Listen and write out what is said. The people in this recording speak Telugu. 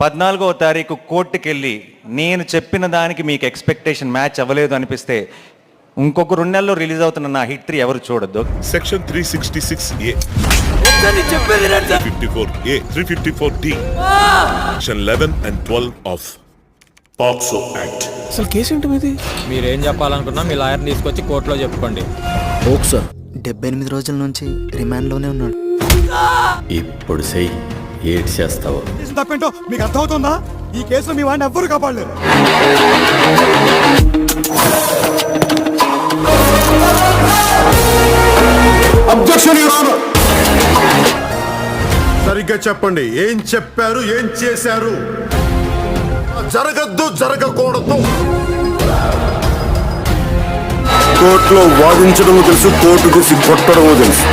14వ తారీఖు కోర్టుకెళ్ళి నేను చెప్పిన దానికి మీకు ఎక్స్పెక్టేషన్ మ్యాచ్ అవ్వలేదు అనిపిస్తే ఇంకొక 2 నెలల్లో రిలీజ్ అవుతున్న నా హిట్ 3 ఎవరు చూడొద్దు. Section 366A 354A 354D section 11 and 12 of POCSO act. అసలు కేసు ఏంటి మీది? మీరేం చెప్పాలనుకున్నా మీ లాయర్ని తీసుకొచ్చి కోర్టులో చెప్పుకోండి. Okay sir. 78 రోజుల నుంచి రిమాండ్లోనే ఉన్నాడు. ఇప్పుడు చెయ్యి ఏడ్ చేస్తావు. తప్పేంటో మీకు అర్థమవుతుందా? ఈ కేసులో మీ వాడిని ఎవ్వరు కాపాడలేరు. Objection your honour. సరిగ్గా చెప్పండి, ఏం చెప్పారు, ఏం చేశారు? జరగద్దు, జరగకూడదు. కోర్టులో వాదించడము తెలుసు, కోర్టు గురించి కొట్టడము తెలుసు.